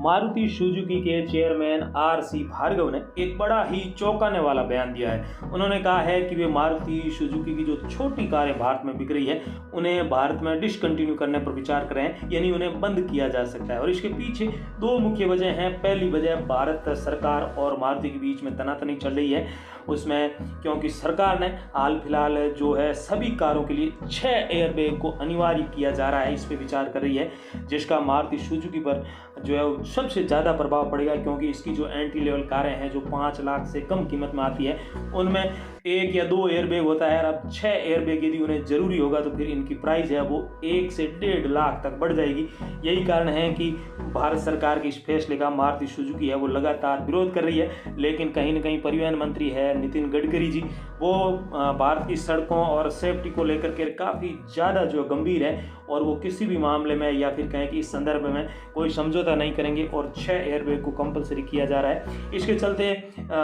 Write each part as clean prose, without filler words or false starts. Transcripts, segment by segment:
Maruti Suzuki के chairman RC. Bhargava ने एक बड़ा ही चौंकाने वाला बयान दिया है। उन्होंने कहा है कि वे मारुति सुजुकी की जो छोटी कारें भारत में बिक रही है उन्हें भारत में डिसकंटिन्यू करने पर विचार कर रहे हैं, यानी उन्हें बंद किया जा सकता है। और इसके पीछे दो मुख्य वजह हैं। पहली वजह भारत सरकार और मारुति के बीच में तनातनी चल रही है उसमें, क्योंकि सरकार ने हाल फिलहाल जो है सभी कारों के लिए 6 एयरबैग को अनिवार्य किया जा रहा है, इस पर विचार कर रही है, जिसका मारुति सुजुकी पर जो है सबसे ज़्यादा प्रभाव पड़ेगा, क्योंकि इसकी जो एंट्री लेवल कारें हैं जो 5 लाख से कम कीमत में आती है उनमें 1 या 2 एयरबैग होता है। अब 6 एयरबैग यदि उन्हें ज़रूरी होगा तो फिर इनकी प्राइस है वो 1 से 1.5 लाख तक बढ़ जाएगी। यही कारण है कि भारत सरकार के इस फैसले का मारुति सुजुकी है वो लगातार विरोध कर रही है। लेकिन कहीं ना कहीं परिवहन मंत्री है नितिन गडकरी जी, वो भारत की सड़कों और सेफ्टी को लेकर के काफ़ी ज़्यादा जो गंभीर है और वो किसी भी मामले में या फिर कहें कि इस संदर्भ में कोई समझौता नहीं करेंगे और 6 एयरबैग को कंपलसरी किया जा रहा है। इसके चलते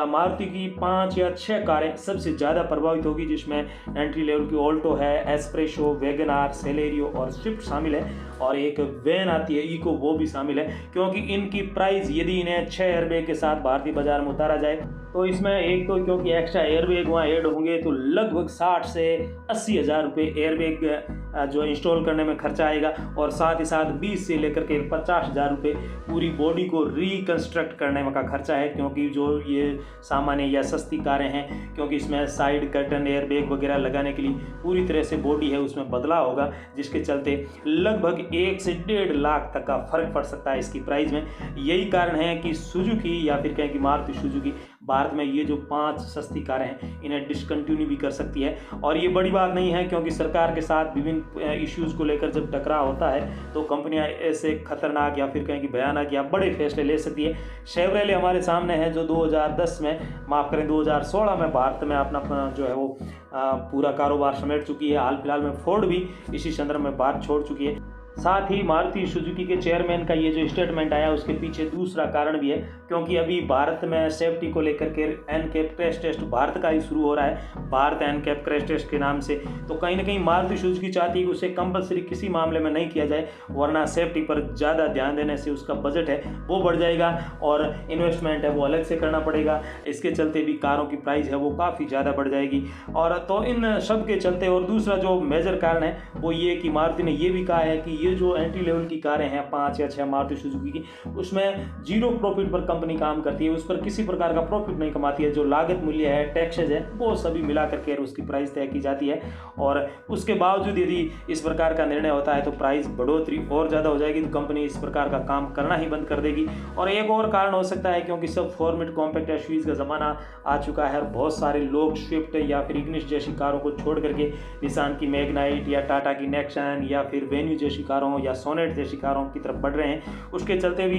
मारुति की 5 या 6 कारें सबसे ज़्यादा प्रभावित होगी, जिसमें एंट्री लेवल की ऑल्टो है, एस्प्रेसो, वैगन आर, सेलेरियो और स्विफ्ट शामिल है, और एक वैन आती है इको, वो भी शामिल है। क्योंकि इनकी प्राइस यदि इन्हें 6 एयरबैग के साथ भारतीय बाजार में उतारा जाए तो इसमें एक तो क्योंकि एक्स्ट्रा एयरबैग वहाँ ऐड होंगे तो लगभग 60 से 80 हज़ार रुपये एयरबैग जो इंस्टॉल करने में खर्चा आएगा, और साथ ही साथ 20 से लेकर के 50 हज़ार रुपये पूरी बॉडी को रिकंस्ट्रक्ट करने में का खर्चा है। क्योंकि जो ये सामान्य या सस्ती कारें हैं, क्योंकि इसमें साइड कर्टन एयरबैग वगैरह लगाने के लिए पूरी तरह से बॉडी है उसमें बदलाव होगा, जिसके चलते लगभग 1 से 1.5 लाख तक का फर्क पड़ सकता है इसकी प्राइस में। यही कारण है कि सुजुकी या फिर कहें कि मारुति सुजुकी भारत में ये जो 5 सस्ती कारें हैं इन्हें डिसकंटिन्यू भी कर सकती है। और ये बड़ी बात नहीं है, क्योंकि सरकार के साथ विभिन्न इश्यूज़ को लेकर जब टकराव होता है तो कंपनियां ऐसे खतरनाक या फिर कहें कि भयानक या बड़े फैसले ले सकती है। शेवरले हमारे सामने है जो 2010 में, माफ़ करें 2016 में भारत में अपना जो है वो पूरा कारोबार समेट चुकी है। हाल फिलहाल में फोर्ड भी इसी संदर्भ में बात छोड़ चुकी है। साथ ही मारुति सुजुकी के चेयरमैन का ये जो स्टेटमेंट आया उसके पीछे दूसरा कारण भी है, क्योंकि अभी भारत में सेफ्टी को लेकर के एनकैप क्रैश टेस्ट भारत का ही शुरू हो रहा है, भारत एनकैप क्रैश टेस्ट के नाम से। तो कहीं ना कहीं मारुति सुजुकी चाहती है कि उसे कंपलसरी किसी मामले में नहीं किया जाए, वरना सेफ्टी पर ज़्यादा ध्यान देने से उसका बजट है वो बढ़ जाएगा और इन्वेस्टमेंट है वो अलग से करना पड़ेगा। इसके चलते भी कारों की प्राइस है वो काफ़ी ज़्यादा बढ़ जाएगी। और तो इन सब के चलते, और दूसरा जो मेजर कारण है वो ये कि मारुति ने ये भी कहा है कि ये जो एंट्री लेवल की कारें हैं 5 या 6 मारुति सुजुकी की, उसमें जीरो प्रॉफिट पर कंपनी काम करती है, उस पर किसी प्रकार का प्रॉफिट नहीं कमाती है। जो लागत मूल्य है, टैक्सेज है, वो सभी मिला करके उसकी प्राइस तय की जाती है। और उसके बावजूद यदि इस प्रकार का निर्णय होता है तो प्राइस बढ़ोतरी और ज़्यादा हो जाएगी, तो कंपनी इस प्रकार का काम करना ही बंद कर देगी। और एक और कारण हो सकता है, क्योंकि सब फॉर्मेट कॉम्पैक्ट एसयूवीज का ज़माना आ चुका है और बहुत सारे लोग स्विफ्ट या फिर इग्निस जैसी कारों को छोड़ करके निसान की मैग्नाइट या टाटा की नेक्सन या फिर वेन्यू जैसी कारों या सोनेट जैसी कारों की तरफ बढ़ रहे हैं। उसके चलते भी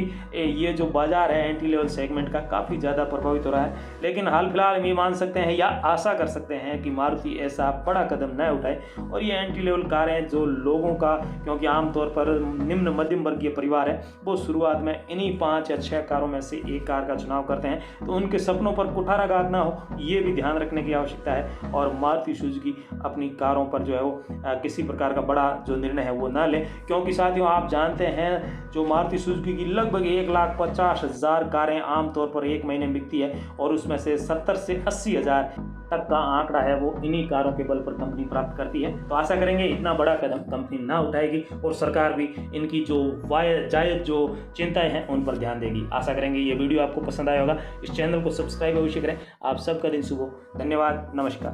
ये जो बाजार है एंट्री लेवल सेगमेंट का काफ़ी ज़्यादा प्रभावित हो रहा है। लेकिन हाल फिलहाल हम ये मान सकते हैं या आशा कर सकते हैं कि मारुति ऐसा बड़ा कदम न उठाए और ये एंट्री लेवल कारें जो लोगों का, क्योंकि आमतौर पर निम्न मध्यम वर्गीय परिवार है, वो शुरुआत में इन्हीं 5 या 6 कारों में से एक कार का चुनाव करते हैं, तो उनके सपनों पर कुठाराघात ना हो ये भी ध्यान रखने की आवश्यकता है। और मारुति सुजुकी अपनी कारों पर जो है वो किसी प्रकार का बड़ा जो निर्णय है वो ना ले, क्योंकि साथियों आप जानते हैं जो मारुति सुजुकी की लगभग 1,50,000 कारें आमतौर पर एक महीने में बिकती है, और उसमें से 70 से 80 हज़ार तक का आंकड़ा है वो इन्हीं कारों के बल पर कंपनी प्राप्त करती है। तो आशा करेंगे इतना बड़ा कदम कंपनी ना उठाएगी और सरकार भी इनकी जो जायज़ जो चिंताएं हैं उन पर ध्यान देगी। आशा करेंगे ये वीडियो आपको पसंद आया होगा। इस चैनल को सब्सक्राइब अवश्य करें। आप सबका दिन शुभ हो। धन्यवाद। नमस्कार।